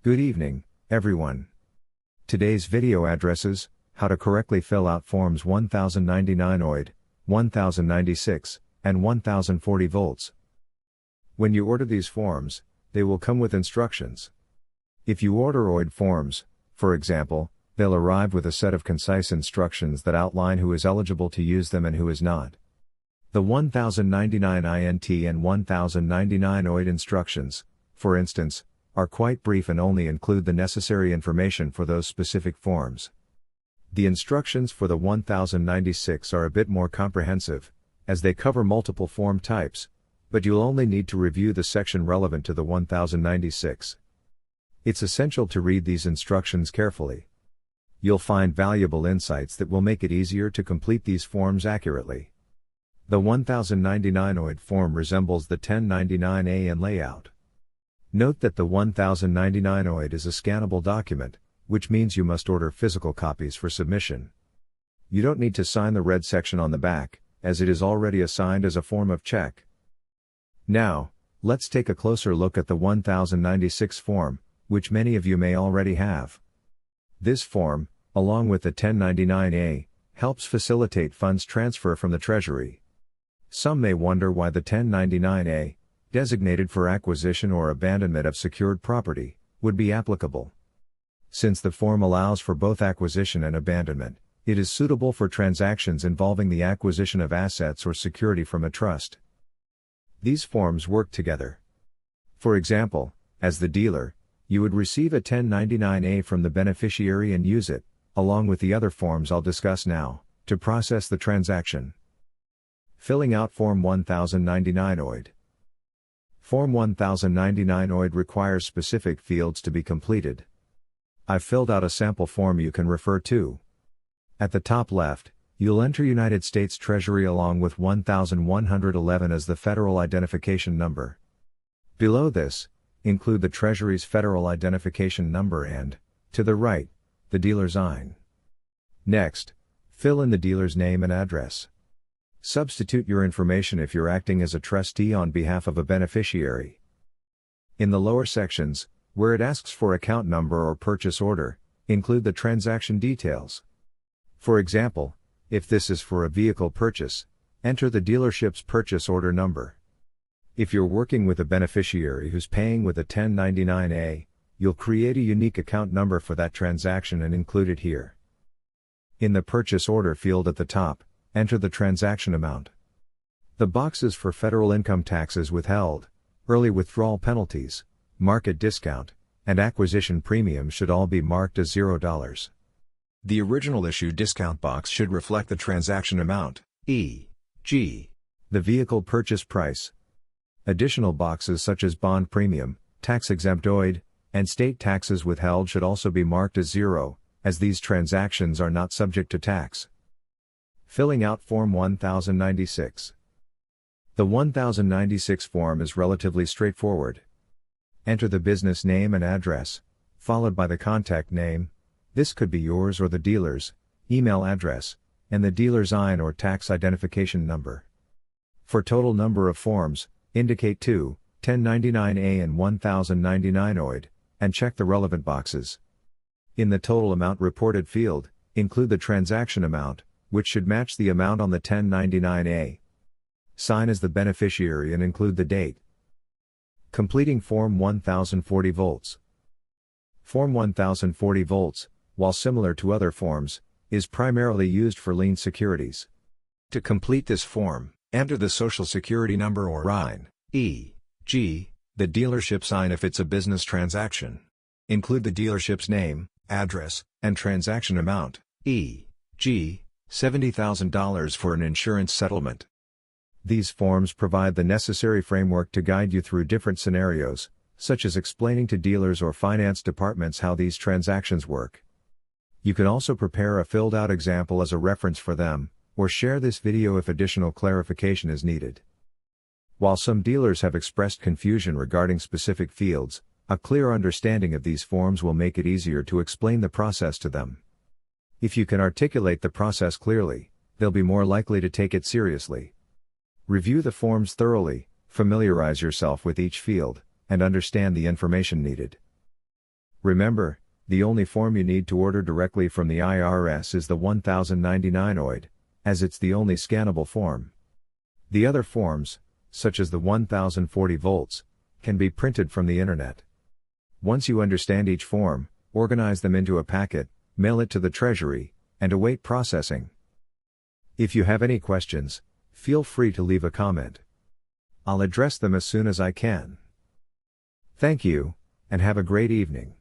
Good evening, everyone. Today's video addresses how to correctly fill out forms 1099 OID, 1096, and 1040 volts. When you order these forms, they will come with instructions. If you order OID forms, for example, they'll arrive with a set of concise instructions that outline who is eligible to use them and who is not. The 1099 INT and 1099 OID instructions, for instance, are quite brief and only include the necessary information for those specific forms. The instructions for the 1096 are a bit more comprehensive, as they cover multiple form types, but you'll only need to review the section relevant to the 1096. It's essential to read these instructions carefully. You'll find valuable insights that will make it easier to complete these forms accurately. The 1099 OID form resembles the 1099A in layout. Note that the 1099 OID is a scannable document, which means you must order physical copies for submission. You don't need to sign the red section on the back, as it is already assigned as a form of check. Now, let's take a closer look at the 1096 form, which many of you may already have. This form, along with the 1099A, helps facilitate funds transfer from the Treasury. Some may wonder why the 1099A, designated for acquisition or abandonment of secured property, would be applicable. Since the form allows for both acquisition and abandonment, it is suitable for transactions involving the acquisition of assets or security from a trust. These forms work together. For example, as the dealer, you would receive a 1099A from the beneficiary and use it, along with the other forms I'll discuss now, to process the transaction. Filling out Form 1099 OID. Form 1099 OID requires specific fields to be completed. I've filled out a sample form you can refer to. At the top left, you'll enter United States Treasury along with 1111 as the federal identification number. Below this, include the Treasury's federal identification number and, to the right, the dealer's IN. Next, fill in the dealer's name and address. Substitute your information if you're acting as a trustee on behalf of a beneficiary. In the lower sections, where it asks for account number or purchase order, include the transaction details. For example, if this is for a vehicle purchase, enter the dealership's purchase order number. If you're working with a beneficiary who's paying with a 1099A, you'll create a unique account number for that transaction and include it here. In the purchase order field at the top, enter the transaction amount. The boxes for federal income taxes withheld, early withdrawal penalties, market discount, and acquisition premium should all be marked as $0. The original issue discount box should reflect the transaction amount, e.g., the vehicle purchase price. Additional boxes such as bond premium, tax-exempt OID, and state taxes withheld should also be marked as 0, as these transactions are not subject to tax. Filling out Form 1096. The 1096 form is relatively straightforward. Enter the business name and address, followed by the contact name, this could be yours or the dealer's, email address, and the dealer's IN or tax identification number. For total number of forms, indicate 2, 1099A and 1099 OID, and check the relevant boxes. In the total amount reported field, include the transaction amount, which should match the amount on the 1099A. Sign as the beneficiary and include the date. Completing Form 1040 volts. Form 1040 volts, while similar to other forms, is primarily used for lien securities. To complete this form, enter the Social Security number or IN, e.g., the dealership's IN if it's a business transaction. Include the dealership's name, address, and transaction amount, e.g., $70,000 for an insurance settlement. These forms provide the necessary framework to guide you through different scenarios, such as explaining to dealers or finance departments how these transactions work. You can also prepare a filled-out example as a reference for them, or share this video if additional clarification is needed. While some dealers have expressed confusion regarding specific fields, a clear understanding of these forms will make it easier to explain the process to them. If you can articulate the process clearly, they'll be more likely to take it seriously. Review the forms thoroughly, familiarize yourself with each field, and understand the information needed. Remember, the only form you need to order directly from the IRS is the 1099 OID, as it's the only scannable form. The other forms, such as the 1040 volts, can be printed from the internet. Once you understand each form, organize them into a packet, mail it to the Treasury, and await processing. If you have any questions, feel free to leave a comment. I'll address them as soon as I can. Thank you, and have a great evening.